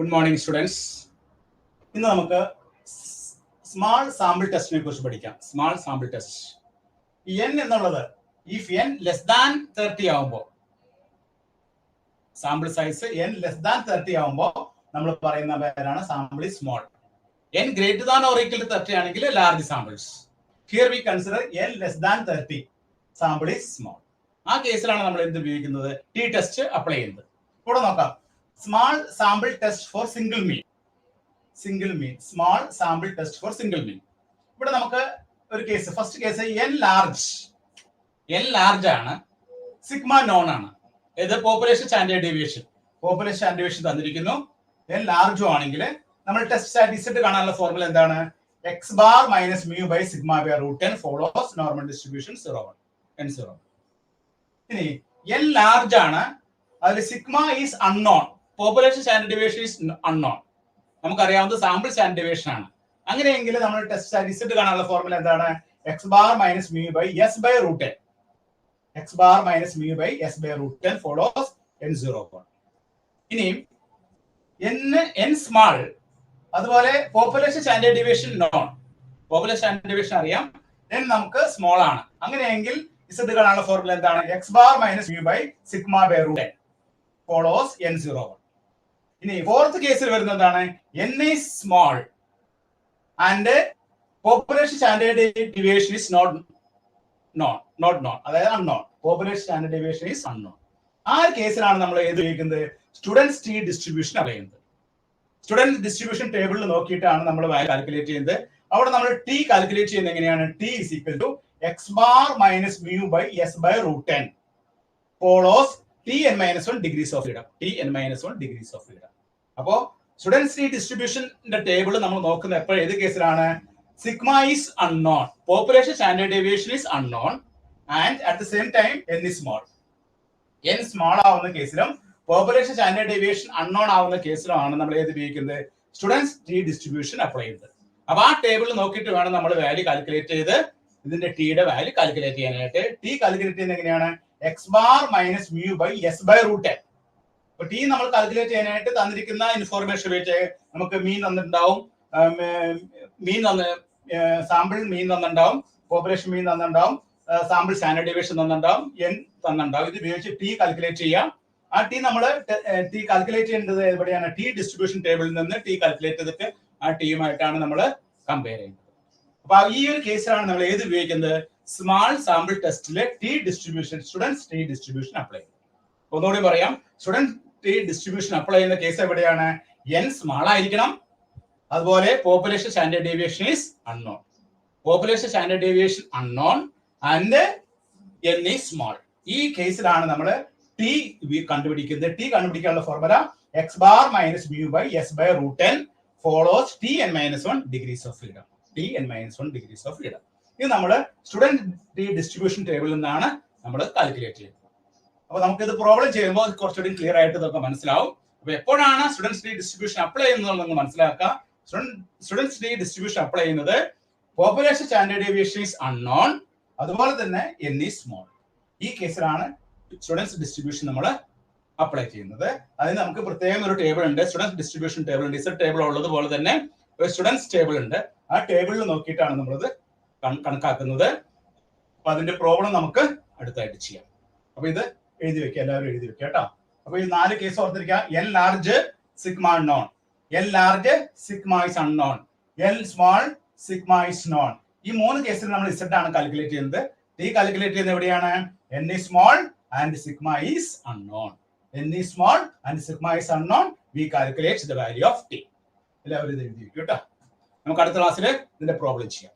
Good morning, students. ഇന്ന് നമുക്ക് small sample ടെസ്റ്റിനെ കുറിച്ച് പഠിക്കാം. Small sample test. n എന്നുള്ളത് if n less than 30 ആവുമ്പോൾ sample size n less than 30 ആവുമ്പോൾ നമ്മൾ പറയുന്ന പേരാണ് sample is small. n greater than or equal to 30 ആണെങ്കിൽ large samples. Here we consider n less than 30 sample is small. ആ കേസിലാണ് നമ്മൾ എന്ത് ഉപയോഗിക്കുന്നത്? ടി ടെസ്റ്റ് അപ്ലൈ ചെയ്യുന്നത്. ഇവിടെ നോക്കാം. Small sample test for single mean. Small sample test for single mean. ഇവിടെ നമുക്ക് ഒരു case, first case n large ആണ്, സിഗ്മ നോൺ ആണ്. ഇത് പോപ്പുലേഷൻ സ്റ്റാൻഡേർഡ് ഡീവിയേഷൻ തന്നിരിക്കുന്നു. n ലാർജും ആണെങ്കിൽ നമ്മൾ ടെസ്റ്റ് സ്റ്റാറ്റിസ്റ്റിക് കാണാനുള്ള ഫോർമുല എന്താണ്? x bar minus mu by sigma by root n follows normal distribution 0 1 n0. ഇനി n ലാർജ് ആണ്, അതിൽ sigma is unknown, population standard deviation is unknown. നമുക്കറിയാവുന്നത് സാമ്പിൾ സ്റ്റാൻഡേർഡ് ഡീവിയേഷൻ ആണ്. അങ്ങനെയെങ്കിൽ നമ്മൾ ടെസ്റ്റ് സ്റ്റാറ്റിസ്റ്റിക് കാണാനുള്ള ഫോർമുല എന്താണ്? x bar minus mu by s by root n. x bar minus mu by s by root n follows n0 1. ഇനി n small, അതുപോലെ population standard deviation non. Population standard deviation അറിയാം, n നമുക്ക് small ആണ്. അങ്ങനെയെങ്കിൽ z കാണാനുള്ള formula എന്താണ്? x bar minus mu by sigma by root n follows n0 1. ഇനി fourth കേസിൽ വരുന്നത് എന്താണ്? n is small and population standard deviation is not known, അതായത് unknown. population standard deviation is unknown. ആ കേസിലാണ് നമ്മൾ ഏത് ഉപയോഗിക്കുന്നത്? സ്റ്റുഡൻസ് ടി ഡിസ്ട്രിബ്യൂഷൻ അറിയുന്നത്. സ്റ്റുഡൻറ് ഡിസ്ട്രിബ്യൂഷൻ ടേബിളിൽ നോക്കിയിട്ടാണ് നമ്മൾ വാല്യൂ കാൽക്കുലേറ്റ് ചെയ്യുന്നത്. അവിടെ നമ്മൾ ടി കാൽക്കുലേറ്റ് ചെയ്യുന്നത് എങ്ങനെയാണ്? T is equal to x bar minus mu by s by root n follows Tn-1 degrees of freedom. Tn-1 degrees of freedom. അപ്പോ സ്റ്റുഡൻസ് ടി ഡിസ്ട്രിബ്യൂഷന്റെ ടേബിൾ നമ്മൾ നോക്കുന്ന എപ്പോഴും ഏത് കേസിലാണ്? Sigma is unknown, population standard deviation is unknown and at the same time n is small. n small ആവുന്ന കേസിലും population standard deviation unknown ആവുന്ന കേസിലുമാണ് നമ്മൾ ഏത് ഉപയോഗിക്കുന്നത്? സ്റ്റുഡൻസ് ടി ഡിസ്ട്രിബ്യൂഷൻ അപ്ലൈ ചെയ്യുന്നത്. അപ്പൊ ആ ടേബിൾ നോക്കിയിട്ട് വേണം നമ്മൾ വാല്യൂ കാൽക്കുലേറ്റ് ചെയ്ത് ഇതിന്റെ ടിയുടെ വാല്യൂ കാൽക്കുലേറ്റ് ചെയ്യാനായിട്ട്. ടി കാൽക്കുലേറ്റ് ചെയ്യുന്നത് എങ്ങനെയാണ്? x bar minus mu by s by root n. അപ്പൊ ടി നമ്മൾ കാൽക്കുലേറ്റ് ചെയ്യാനായിട്ട് തന്നിരിക്കുന്ന ഇൻഫോർമേഷൻ വെച്ച് നമുക്ക് മീൻ തന്നിട്ടുണ്ടാവും, സാമ്പിൾ മീൻ തന്നിട്ടുണ്ടാവും, പോപ്പുലേഷൻ മീൻ തന്നിട്ടുണ്ടാവും, സാമ്പിൾ സ്റ്റാൻഡേർഡ് ഡീവിയേഷൻ തന്നിട്ടുണ്ടാവും, n തന്നിട്ടുണ്ടാവും. ഇത് ഉപയോഗിച്ച് ടി കാൽക്കുലേറ്റ് ചെയ്യാം. ആ ടി നമ്മൾ ടി കാൽക്കുലേറ്റ് ചെയ്യേണ്ടത് എവിടെയാണ്? ടി ഡിസ്ട്രിബ്യൂഷൻ ടേബിളിൽ നിന്ന് ടി കാൽക്കുലേറ്റ് ചെയ്തിട്ട് ആ ടിയുമായിട്ടാണ് നമ്മൾ കമ്പയർ ചെയ്യുന്നത്. അപ്പൊ ഈ ഒരു കേസിലാണ് നമ്മൾ ഏത് ഉപയോഗിക്കുന്നത്? സ്മാൾ സാമ്പിൾ ടെസ്റ്റിലെ T distribution, student's T distribution apply ചെയ്യും. ഒന്നുകൂടി പറയാം, സ്റ്റുഡൻറ് ടി ഡിസ്ട്രിബ്യൂഷൻ അപ്ലൈ ചെയ്യുന്ന കേസ് എവിടെയാണ്? n സ്മാൾ ആയിരിക്കണം, അതുപോലെ population standard deviation is unknown. Population standard deviation unknown and n is small. ഈ കേസിലാണ് നമ്മൾ ടി കണ്ടുപിടിക്കുന്നത്. ടി കണ്ടുപിടിക്കാനുള്ള formula x bar minus mu by s by root n follows Tn-1 degrees of freedom. Tn-1 degrees of freedom. ഇത് നമ്മൾ student T distribution ടേബിളിൽ നിന്നാണ് നമ്മൾ കാൽക്കുലേറ്റ് ചെയ്യുന്നത്. അപ്പൊ നമുക്ക് ഇത് പ്രോബ്ലം ചെയ്യുമ്പോൾ കുറച്ചുകൂടി ക്ലിയർ ആയിട്ട് ഇതൊക്കെ മനസ്സിലാവും. അപ്പൊ എപ്പോഴാണ് സ്റ്റുഡൻസ് ടി ഡിസ്ട്രിബ്യൂഷൻ അപ്ലൈ ചെയ്യുന്നത് നിങ്ങൾ മനസ്സിലാക്കുക. സ്റ്റുഡൻസ് ടി ഡിസ്ട്രിബ്യൂഷൻ അപ്ലൈ ചെയ്യുന്നത് population standard deviation is unknown, അതുപോലെ തന്നെ n ഈസ് സ്മോൾ. ഈ കേസിലാണ് സ്റ്റുഡൻസ് ഡിസ്ട്രിബ്യൂഷൻ നമ്മൾ അപ്ലൈ ചെയ്യുന്നത്. അതിന് നമുക്ക് പ്രത്യേകം ഒരു ടേബിൾ ഉണ്ട്, സ്റ്റുഡൻസ് ഡിസ്ട്രിബ്യൂഷൻ ടേബിൾ ഉണ്ട്. ഇസഡ് ടേബിൾ ഉള്ളതുപോലെ തന്നെ ഒരു സ്റ്റുഡൻസ് ടേബിൾ ഉണ്ട്. ആ ടേബിളിൽ നോക്കിയിട്ടാണ് നമ്മളത് കണക്കാക്കുന്നത്. അപ്പൊ അതിന്റെ പ്രോബ്ലം നമുക്ക് അടുത്തായിട്ട് ചെയ്യാം. അപ്പൊ ഇത് എഴുതി വെക്കുക, എല്ലാവരും എഴുതി വെക്കുക കേട്ടോ. അപ്പൊ ഈ 4 കേസ് ഓർത്തിരിക്കുക. n large sigma non, n large sigma is unknown, n small sigma is known. ഈ 3 കേസിൽ നമ്മൾ z ആണ് കാൽക്കുലേറ്റ് ചെയ്യുന്നത്. ടി കാൽക്കുലേറ്റ് ചെയ്യുന്നത് എവിടെയാണ്? n is small and sigma is unknown. n is small and sigma is unknown. We calculate the value of t. എല്ലാവരും ഇത് എഴുതി വെക്കുക കേട്ടോ. നമുക്ക് അടുത്ത ക്ലാസ്സിൽ ഇതിന്റെ പ്രോബ്ലം ചെയ്യാം.